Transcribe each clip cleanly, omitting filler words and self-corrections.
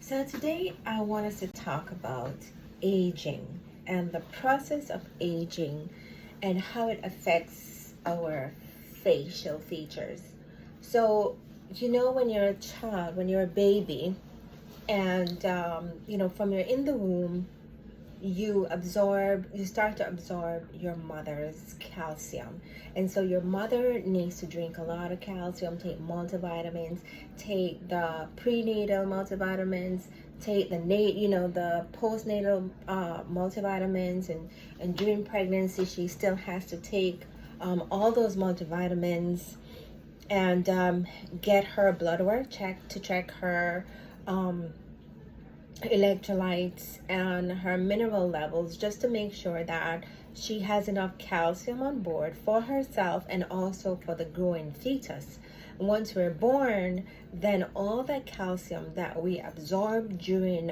So today I want us to talk about aging and the process of aging and how it affects our facial features. So, when you're a child, when you're a baby, and from you're in the womb, you start to absorb your mother's calcium, and so your mother needs to drink a lot of calcium, take multivitamins, take the prenatal multivitamins, take the postnatal multivitamins, and during pregnancy she still has to take all those multivitamins, and get her blood work checked to check her um, electrolytes and her mineral levels, just to make sure that she has enough calcium on board for herself and also for the growing fetus. Once we're born, then all that calcium that we absorb during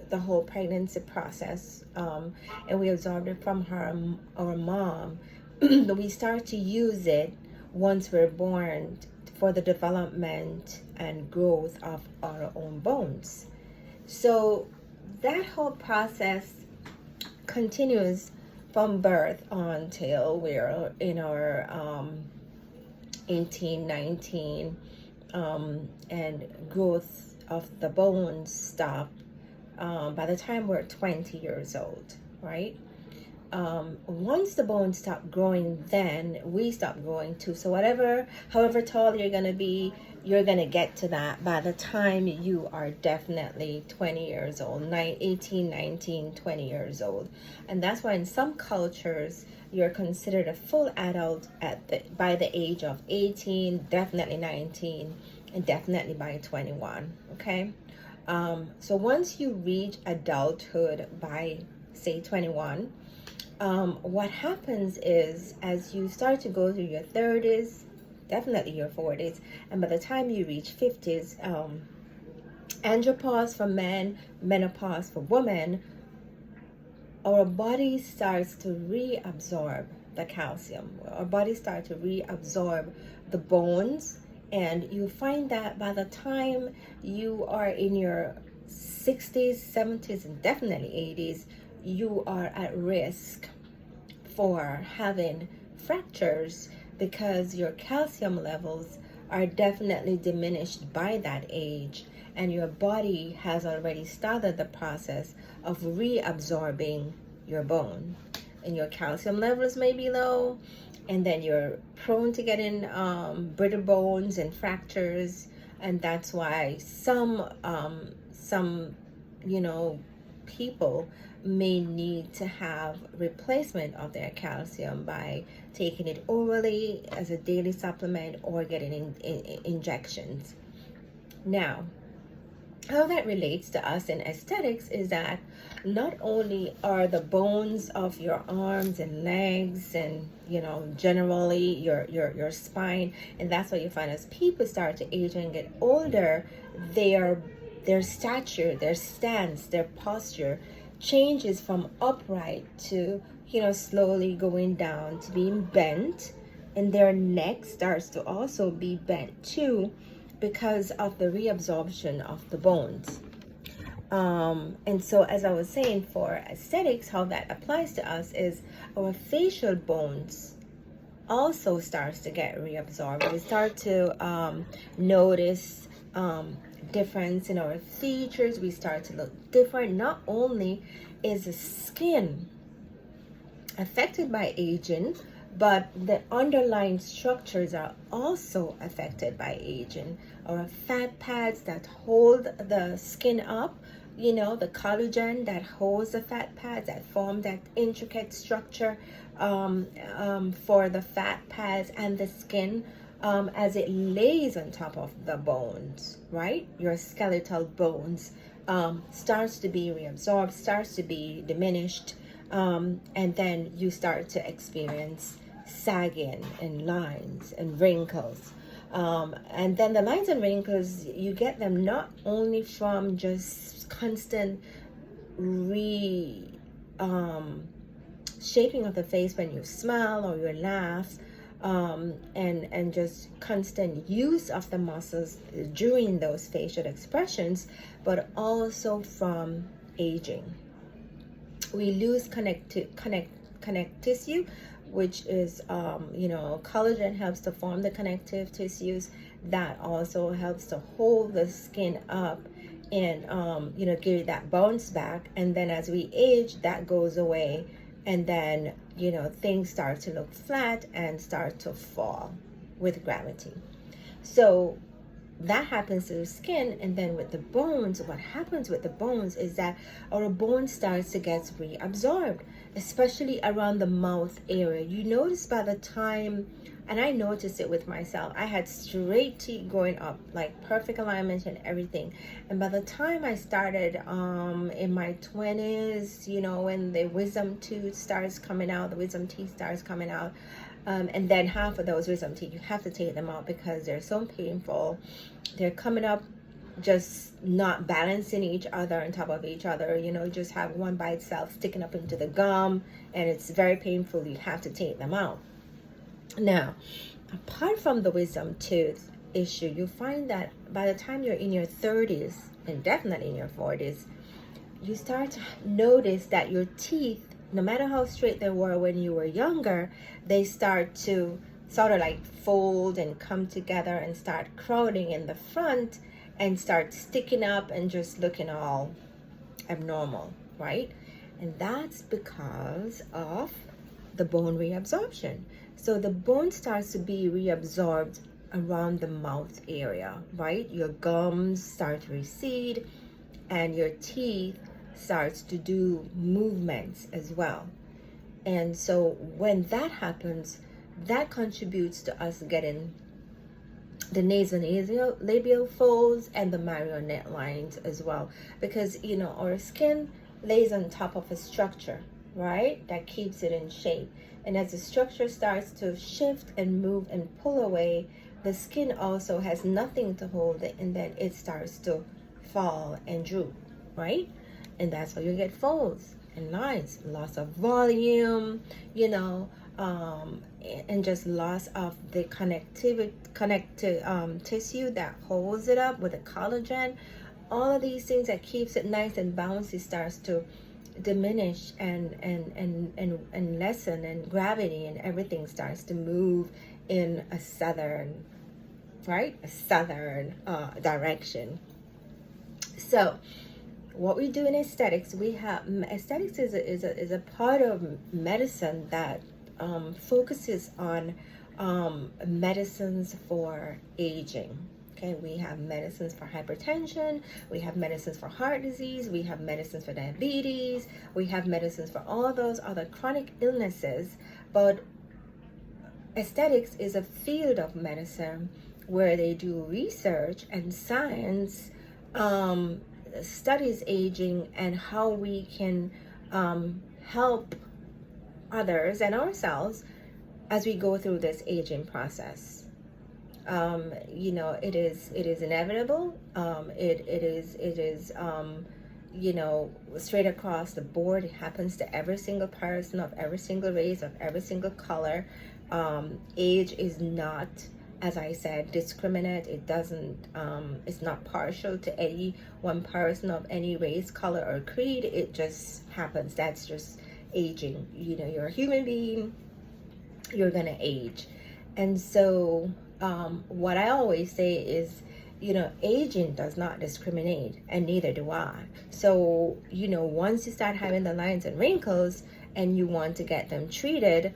the whole pregnancy process, and we absorbed it from our mom, we start to use it once we're born for the development and growth of our own bones. So that whole process continues from birth until we're in our 18, 19, and growth of the bones stop by the time we're 20 years old, right? Once the bones stop growing, then we stop growing too. So however tall you're going to be, you're going to get to that by the time you are definitely 20 years old, 18, 19, 20 years old. And that's why in some cultures, you're considered a full adult by the age of 18, definitely 19, and definitely by 21, okay? So once you reach adulthood by, say, 21, what happens is, as you start to go through your 30s, definitely your 40s, and by the time you reach 50s, andropause for men, menopause for women, our body starts to reabsorb the calcium. Our body starts to reabsorb the bones, and you find that by the time you are in your 60s, 70s, and definitely 80s, you are at risk for having fractures, because your calcium levels are definitely diminished by that age, and your body has already started the process of reabsorbing your bone, and your calcium levels may be low, and then you're prone to getting brittle bones and fractures. And that's why some people may need to have replacement of their calcium by taking it orally as a daily supplement or getting injections. Now, how that relates to us in aesthetics is that not only are the bones of your arms and legs and generally your spine, and that's why you find as people start to age and get older, their stature, their stance, their posture changes from upright to slowly going down to being bent, and their neck starts to also be bent too, because of the reabsorption of the bones. And so, as I was saying, for aesthetics, how that applies to us is our facial bones also starts to get reabsorbed. We start to notice difference in our features. We start to look different. Not only is the skin affected by aging, but the underlying structures are also affected by aging. Our fat pads that hold the skin up, the collagen that holds the fat pads, that form that intricate structure for the fat pads and the skin, as it lays on top of the bones, right? Your skeletal bones starts to be reabsorbed, starts to be diminished, and then you start to experience sagging and lines and wrinkles. And then the lines and wrinkles, you get them not only from just constant shaping of the face when you smile or you laugh, and just constant use of the muscles during those facial expressions, but also from aging. We lose connect tissue, which is collagen helps to form the connective tissues that also helps to hold the skin up and give it that bounce back. And then as we age, that goes away, and then things start to look flat and start to fall with gravity. So that happens to the skin. And then with the bones, what happens with the bones is that our bone starts to get reabsorbed, especially around the mouth area. You notice by the time, and I noticed it with myself, I had straight teeth growing up, like perfect alignment and everything. And by the time I started in my 20s, when the wisdom tooth starts coming out, the wisdom teeth starts coming out, and then half of those wisdom teeth, you have to take them out because they're so painful. They're coming up just not balancing each other on top of each other. Just have one by itself sticking up into the gum, and it's very painful. You have to take them out. Now, apart from the wisdom tooth issue, you find that by the time you're in your 30s, and definitely in your 40s, you start to notice that your teeth, no matter how straight they were when you were younger, they start to sort of like fold and come together and start crowding in the front and start sticking up and just looking all abnormal, right? And that's because of the bone reabsorption. So the bone starts to be reabsorbed around the mouth area, right? Your gums start to recede and your teeth starts to do movements as well. And so when that happens, that contributes to us getting the nasolabial labial folds and the marionette lines as well, because our skin lays on top of a structure, right, that keeps it in shape. And as the structure starts to shift and move and pull away, the skin also has nothing to hold it, and then it starts to fall and droop, right? And that's why you get folds and lines, loss of volume, and just loss of the connective tissue that holds it up with the collagen. All of these things that keeps it nice and bouncy starts to diminish and lessen, and gravity and everything starts to move in a southern direction. So what we do in aesthetics, we have aesthetics is a part of medicine that focuses on medicines for aging. Okay, we have medicines for hypertension, we have medicines for heart disease, we have medicines for diabetes, we have medicines for all those other chronic illnesses. But aesthetics is a field of medicine where they do research and science, studies aging and how we can help others and ourselves as we go through this aging process. It is inevitable. It is straight across the board. It happens to every single person of every single race, of every single color. Age is not, as I said, discriminate. It doesn't, it's not partial to any one person of any race, color, or creed. It just happens. That's just aging. You're a human being, you're gonna age. And so what I always say is, aging does not discriminate, and neither do I. So, once you start having the lines and wrinkles and you want to get them treated,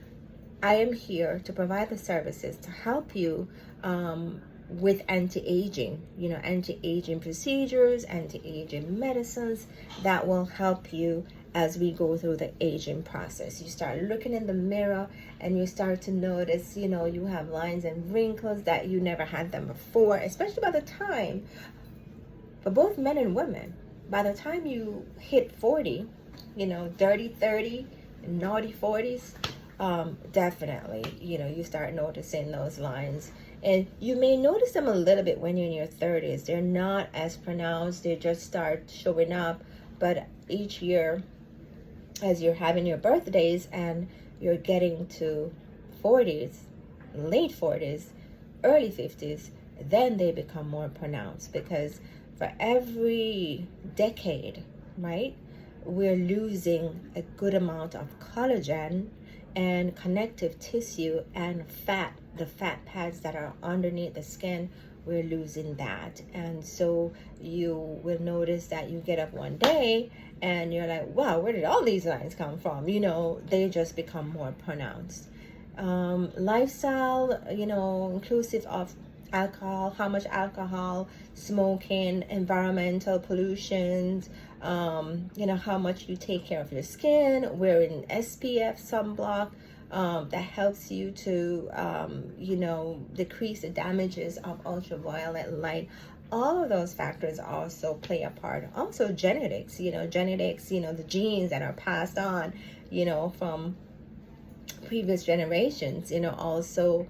I am here to provide the services to help you with anti-aging, anti-aging procedures, anti-aging medicines that will help you as we go through the aging process. You start looking in the mirror and you start to notice, you have lines and wrinkles that you never had them before, especially by the time, for both men and women, by the time you hit 40, dirty 30, naughty 40s, definitely, you start noticing those lines. And you may notice them a little bit when you're in your 30s. They're not as pronounced. They just start showing up. But each year, as you're having your birthdays and you're getting to 40s, late 40s, early 50s, then they become more pronounced, because for every decade, right, we're losing a good amount of collagen and connective tissue and fat, the fat pads that are underneath the skin. We're losing that. And so you will notice that you get up one day and you're like, wow, where did all these lines come from? They just become more pronounced. Lifestyle, inclusive of alcohol, how much alcohol, smoking, environmental pollutions, how much you take care of your skin, wearing SPF sunblock, that helps you to, decrease the damages of ultraviolet light. All of those factors also play a part. Also genetics, the genes that are passed on, from previous generations, also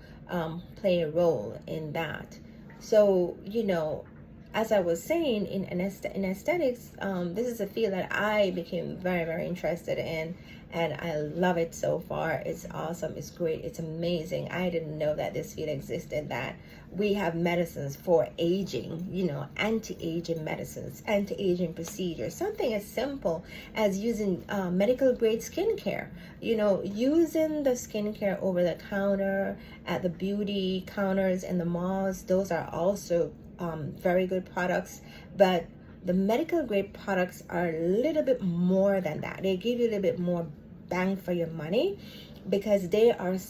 play a role in that. So, as I was saying, in aesthetics, this is a field that I became very, very interested in, and I love it so far. It's awesome. It's great. It's amazing. I didn't know that this field existed, that we have medicines for aging, anti-aging medicines, anti-aging procedures, something as simple as using medical grade skincare, using the skincare over the counter at the beauty counters in the malls. Those are also very good products, but the medical grade products are a little bit more than that. They give you a little bit more bang for your money, because they have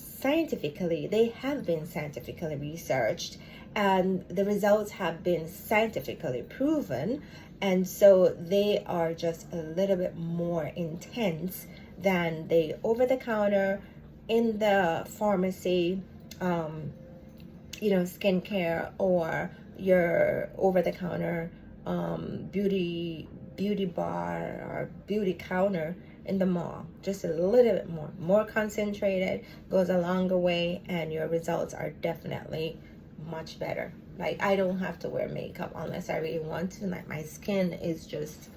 been scientifically researched, and the results have been scientifically proven, and so they are just a little bit more intense than the over-the-counter, in the pharmacy, skincare, or your over-the-counter beauty bar or beauty counter in the mall. Just a little bit more concentrated, goes a longer way, and your results are definitely much better. Like, I don't have to wear makeup unless I really want to. Like, my skin is just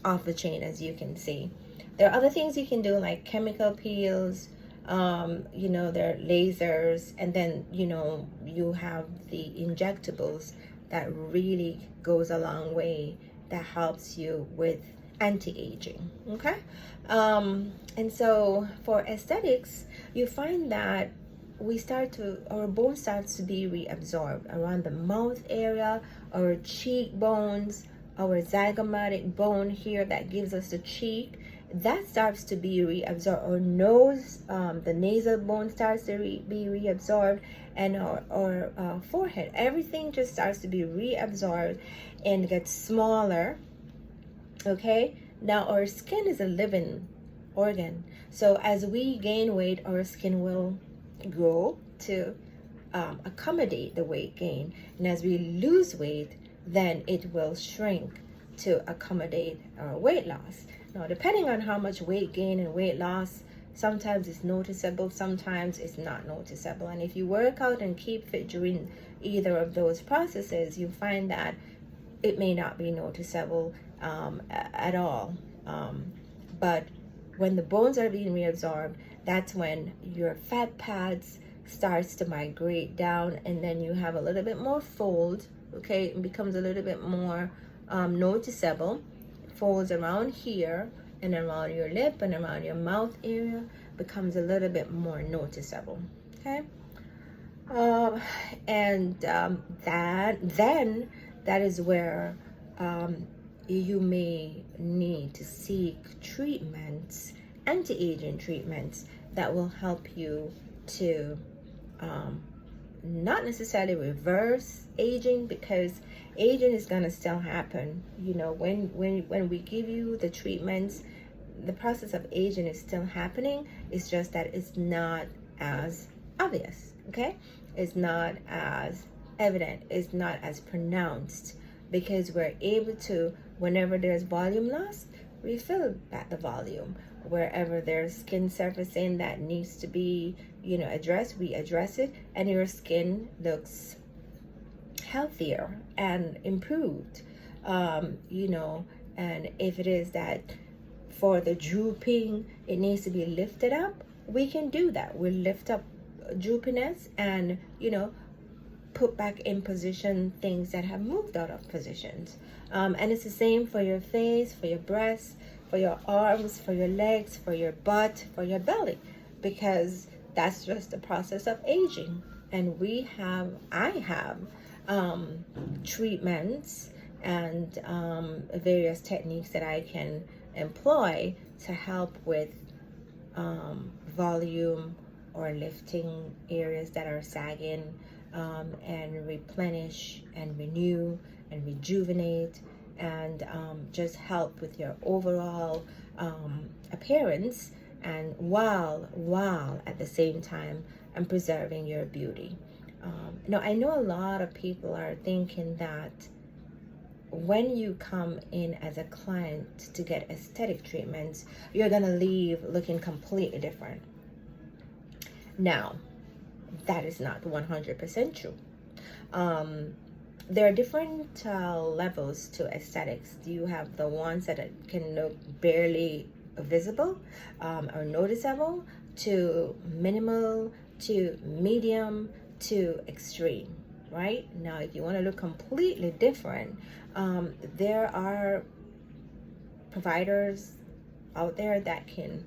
off the chain, as you can see. There are other things you can do, like chemical peels, there are lasers, and then you have the injectables that really goes a long way, that helps you with anti-aging. Okay. And so for aesthetics, you find that our bone starts to be reabsorbed around the mouth area, our cheekbones, our zygomatic bone here that gives us the cheek, that starts to be reabsorbed. Our nose, the nasal bone starts to be reabsorbed, and our forehead, everything just starts to be reabsorbed and gets smaller. Okay, now our skin is a living organ, so as we gain weight, our skin will grow to accommodate the weight gain, and as we lose weight, then it will shrink to accommodate our weight loss. Now, depending on how much weight gain and weight loss, sometimes it's noticeable, sometimes it's not noticeable. And if you work out and keep fit during either of those processes, you find that it may not be noticeable at all. But when the bones are being reabsorbed, that's when your fat pads starts to migrate down, and then you have a little bit more fold. Okay, it becomes a little bit more noticeable. Folds around here and around your lip and around your mouth area becomes a little bit more noticeable. Okay, that is where you may need to seek treatments, anti-aging treatments, that will help you to not necessarily reverse aging, because aging is going to still happen. When we give you the treatments, the process of aging is still happening. It's just that it's not as obvious. Okay, it's not as evident, it's not as pronounced, because we're able to, whenever there's volume loss, refill back the volume. Wherever there's skin surfacing that needs to be addressed, we address it, and your skin looks healthier and improved. And if it is that for the drooping, it needs to be lifted up, we can do that. We'll lift up droopiness, and put back in position things that have moved out of positions. And it's the same for your face, for your breasts, for your arms, for your legs, for your butt, for your belly, because that's just the process of aging. And I have treatments and various techniques that I can employ to help with volume or lifting areas that are sagging, and replenish and renew and rejuvenate, and just help with your overall appearance, and while at the same time and preserving your beauty. Now, I know a lot of people are thinking that when you come in as a client to get aesthetic treatments, you're gonna leave looking completely different. Now, that is not 100% true. There are different levels to aesthetics. You have the ones that can look barely visible or noticeable, to minimal, to medium, to extreme. Right now, if you want to look completely different, there are providers out there that can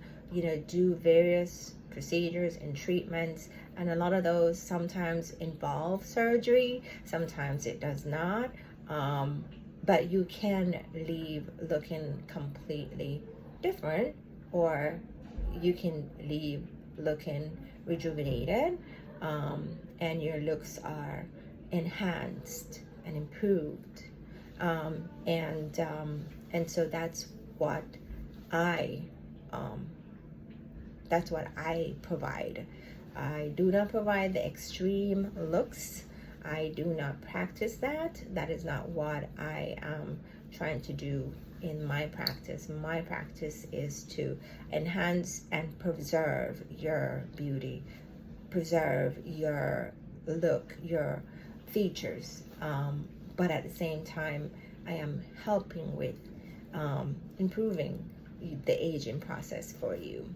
do various procedures and treatments, and a lot of those sometimes involve surgery, sometimes it does not, but you can leave looking completely different, or you can leave looking rejuvenated, and your looks are enhanced and improved, and so that's what I provide. I do not provide the extreme looks. I do not practice that. That is not what I am trying to do in my practice. My practice is to enhance and preserve your beauty, preserve your look, your features, but at the same time, I am helping with improving the aging process for you.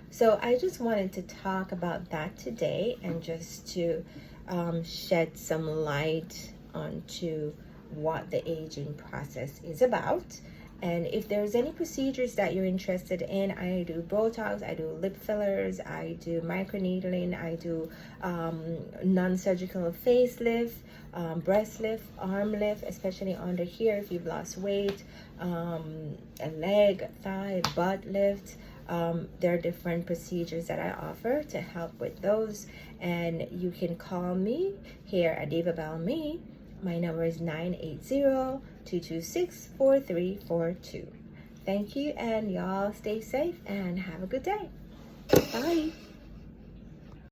So I just wanted to talk about that today, and just to shed some light onto what the aging process is about. And if there's any procedures that you're interested in, I do Botox, I do lip fillers, I do microneedling, I do non-surgical facelift, breast lift, arm lift, especially under here if you've lost weight, a leg, thigh, butt lift. There are different procedures that I offer to help with those, and you can call me here at Diva Bell Me. My number is 980-226-4342. Thank you, and y'all stay safe and have a good day. Bye.